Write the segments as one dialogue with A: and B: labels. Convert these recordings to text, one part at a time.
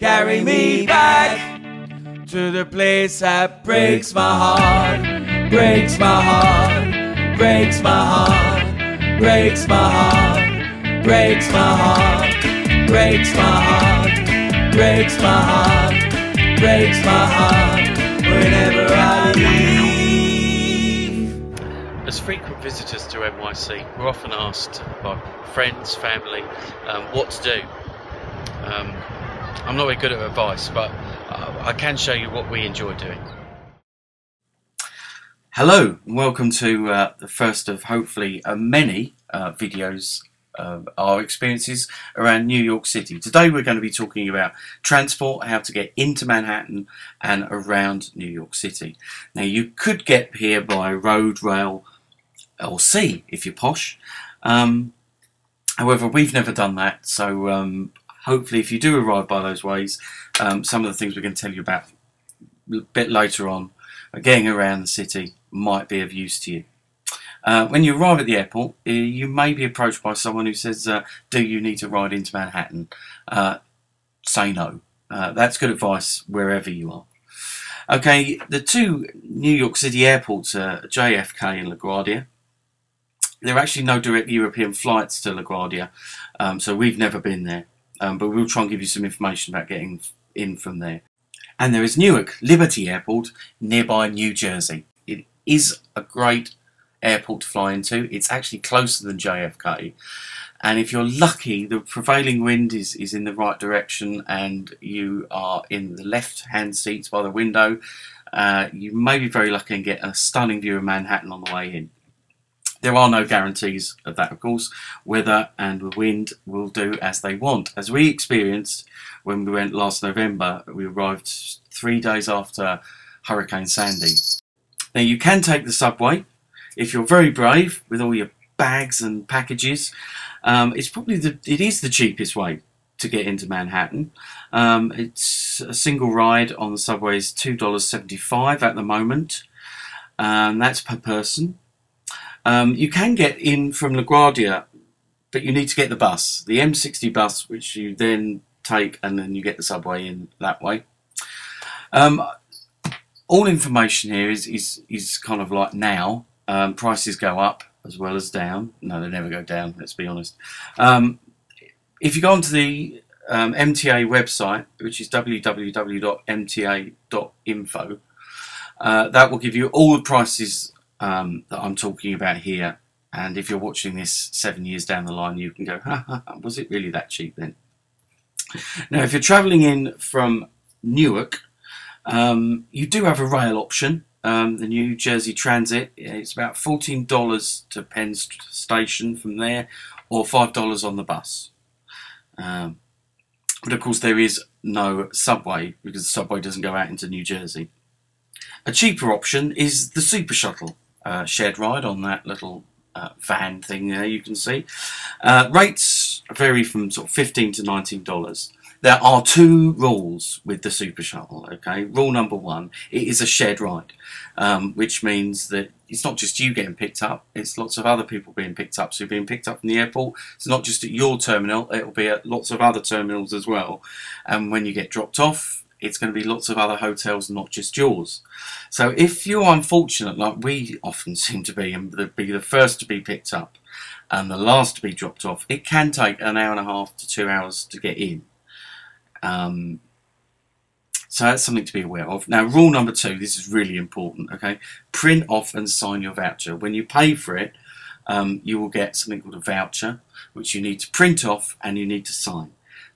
A: Carry me back to the place that breaks my heart, breaks my heart, breaks my heart, breaks my heart, breaks my heart, breaks my heart, breaks my heart, breaks my heart, whenever I leave.
B: As frequent visitors to NYC, we're often asked by friends, family, what to do. I'm not very good at advice, but I can show you what we enjoy doing.
C: Hello, and welcome to the first of hopefully many videos of our experiences around New York City. Today we're going to be talking about transport, how to get into Manhattan and around New York City. Now you could get here by road, rail or sea if you're posh. However, we've never done that, so hopefully if you do arrive by those ways, some of the things we're going to tell you about a bit later on, getting around the city, might be of use to you. When you arrive at the airport, you may be approached by someone who says, do you need to ride into Manhattan? Say no. That's good advice wherever you are. Okay, the two New York City airports are JFK and LaGuardia. There are actually no direct European flights to LaGuardia, so we've never been there. But we'll try and give you some information about getting in from there. And there is Newark Liberty Airport nearby New Jersey. It is a great airport to fly into. It's actually closer than JFK. And if you're lucky, the prevailing wind is in the right direction and you are in the left-hand seats by the window, you may be very lucky and get a stunning view of Manhattan on the way in. There are no guarantees of that, of course. Weather and the wind will do as they want. As we experienced when we went last November, we arrived 3 days after Hurricane Sandy. Now you can take the subway if you're very brave with all your bags and packages. It is the cheapest way to get into Manhattan. It's a single ride on the subway is $2.75 at the moment. That's per person. You can get in from LaGuardia, but you need to get the bus, the M60 bus, which you then take and then you get the subway in that way. All information here is kind of like now. Prices go up as well as down. No, they never go down, let's be honest. If you go onto the MTA website, which is www.mta.info, that will give you all the prices that I'm talking about here, and if you're watching this 7 years down the line, you can go, was it really that cheap then? Now, if you're travelling in from Newark, you do have a rail option, the New Jersey Transit. It's about $14 to Penn Station from there, or $5 on the bus. But of course there is no subway, because the subway doesn't go out into New Jersey. A cheaper option is the Super Shuttle shared ride on that little van thing there you can see. Rates vary from sort of $15 to $19. There are two rules with the Super Shuttle. Okay, rule number one: it is a shared ride, which means that it's not just you getting picked up; it's lots of other people being picked up. So you're being picked up from the airport. It's not just at your terminal; it'll be at lots of other terminals as well. And when you get dropped off, it's going to be lots of other hotels, not just yours. So if you're unfortunate, like we often seem to be, and be the first to be picked up and the last to be dropped off, it can take an hour and a half to 2 hours to get in. So that's something to be aware of. Now, rule number two, this is really important, okay? Print off and sign your voucher. When you pay for it, you will get something called a voucher, which you need to print off and you need to sign.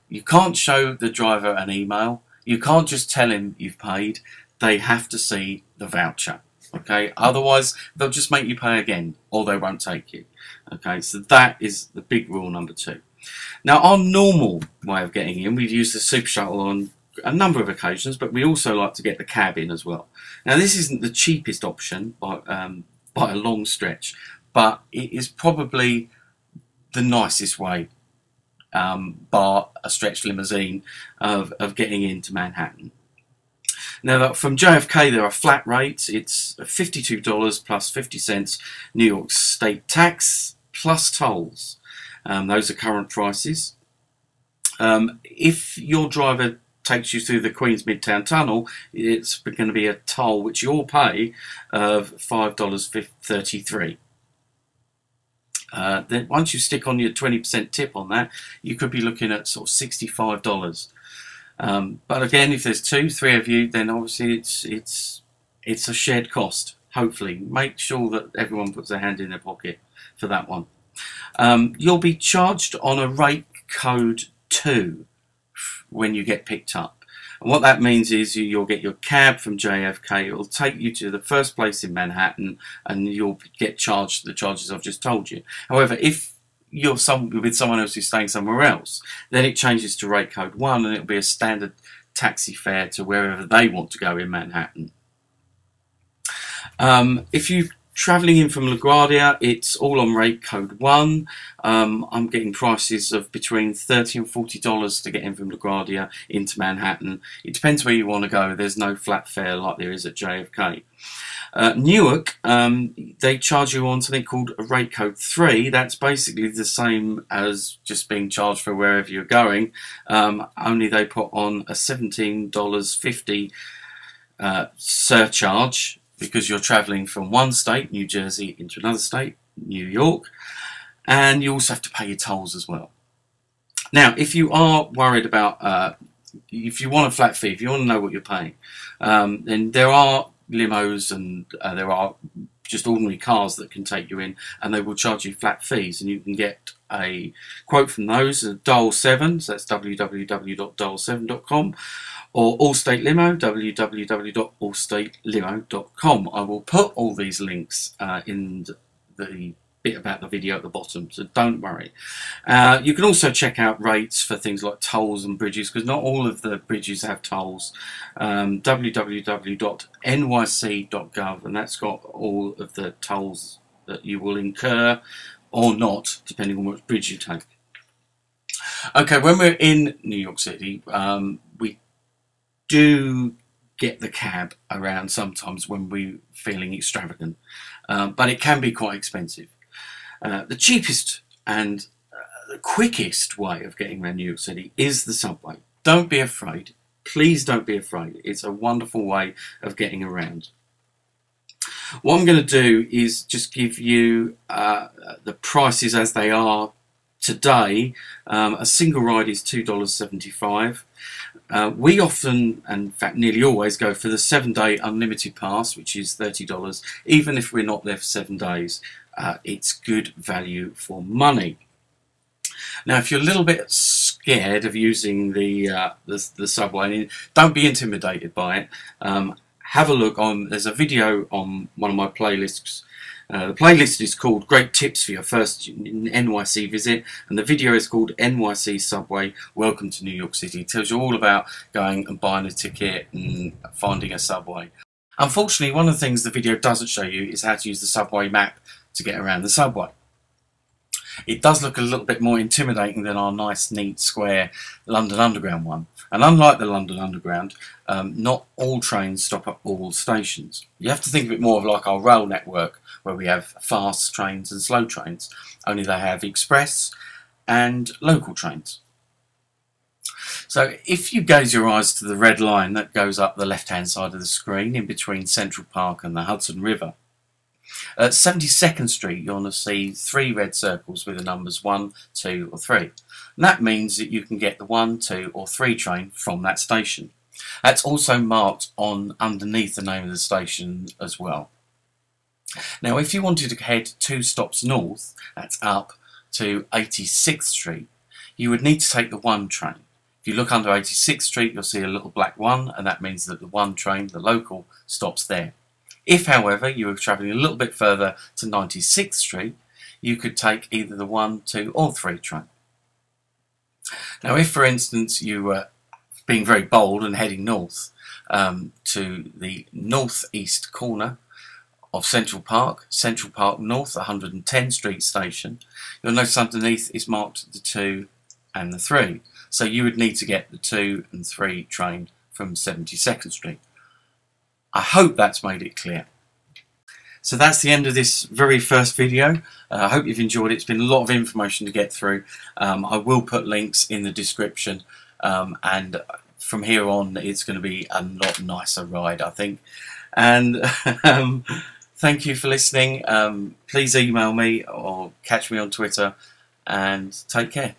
C: You can't show the driver an email. You can't just tell him you've paid. They have to see the voucher, okay? Otherwise, they'll just make you pay again, or they won't take you, okay? So that is the big rule number two. Now, our normal way of getting in, we've used the Super Shuttle on a number of occasions, but we also like to get the cab in as well. Now, this isn't the cheapest option by a long stretch, but it is probably the nicest way, bar a stretch limousine, of getting into Manhattan. Now, from JFK, there are flat rates. It's $52 plus 50 cents New York state tax plus tolls. Those are current prices. If your driver takes you through the Queen's Midtown Tunnel, it's going to be a toll which you'll pay of $5.33. Then once you stick on your 20% tip on that, you could be looking at sort of $65. But again, if there's 2-3 of you, then obviously it's a shared cost. Hopefully, make sure that everyone puts their hand in their pocket for that one. You'll be charged on a rate code 2 when you get picked up. And what that means is you'll get your cab from JFK. It'll take you to the first place in Manhattan, and you'll get charged the charges I've just told you. However, if you're with someone else who's staying somewhere else, then it changes to rate code 1, and it'll be a standard taxi fare to wherever they want to go in Manhattan. If you're travelling in from LaGuardia, it's all on rate code 1. I'm getting prices of between $30 and $40 to get in from LaGuardia into Manhattan. It depends where you want to go. There's no flat fare like there is at JFK. Newark, they charge you on something called a rate code 3. That's basically the same as just being charged for wherever you're going, only they put on a $17.50 surcharge, because you're travelling from one state, New Jersey, into another state, New York, and you also have to pay your tolls as well. Now, if you are worried about, if you want a flat fee, if you want to know what you're paying, then there are limos and there are just ordinary cars that can take you in, and they will charge you flat fees, and you can get a quote from those at Dial 7, so that's www.dial7.com, or Allstate Limo, www.allstatelimo.com. I will put all these links in the bit about the video at the bottom, so don't worry. You can also check out rates for things like tolls and bridges, because not all of the bridges have tolls. www.nyc.gov, and that's got all of the tolls that you will incur or not, depending on which bridge you take. Okay, when we're in New York City, we do get the cab around sometimes when we're feeling extravagant, but it can be quite expensive. The cheapest and the quickest way of getting around New York City is the subway. Don't be afraid. Please don't be afraid. It's a wonderful way of getting around. What I'm going to do is just give you the prices as they are today. A single ride is $2.75. We often, and in fact nearly always, go for the 7-day unlimited pass, which is $30. Even if we're not there for 7 days, it's good value for money. Now, if you're a little bit scared of using the subway, don't be intimidated by it. Have a look on. There's a video on one of my playlists. The playlist is called Great Tips for Your First NYC Visit, and the video is called NYC Subway Welcome to New York City. It tells you all about going and buying a ticket and finding a subway. Unfortunately, one of the things the video doesn't show you is how to use the subway map to get around the subway. It does look a little bit more intimidating than our nice, neat, square London Underground one. And unlike the London Underground, not all trains stop at all stations. You have to think of it more of like our rail network, where we have fast trains and slow trains. Only they have express and local trains. So if you gaze your eyes to the red line that goes up the left-hand side of the screen in between Central Park and the Hudson River, at 72nd Street, you're going to see 3 red circles with the numbers 1, 2 or 3. And that means that you can get the 1, 2 or 3 train from that station. That's also marked on underneath the name of the station as well. Now, if you wanted to head 2 stops north, that's up to 86th Street, you would need to take the 1 train. If you look under 86th Street, you'll see a little black 1, and that means that the 1 train, the local, stops there. If, however, you were travelling a little bit further to 96th Street, you could take either the 1, 2 or 3 train. Now, if, for instance, you were being very bold and heading north to the northeast corner of Central Park North, 110th Street station, you'll notice underneath is marked the 2 and the 3. So you would need to get the 2 and 3 train from 72nd Street. I hope that's made it clear. So that's the end of this very first video. I hope you've enjoyed it. It's been a lot of information to get through. I will put links in the description, and from here on, it's going to be a lot nicer ride, I think. And thank you for listening. Please email me or catch me on Twitter, and take care.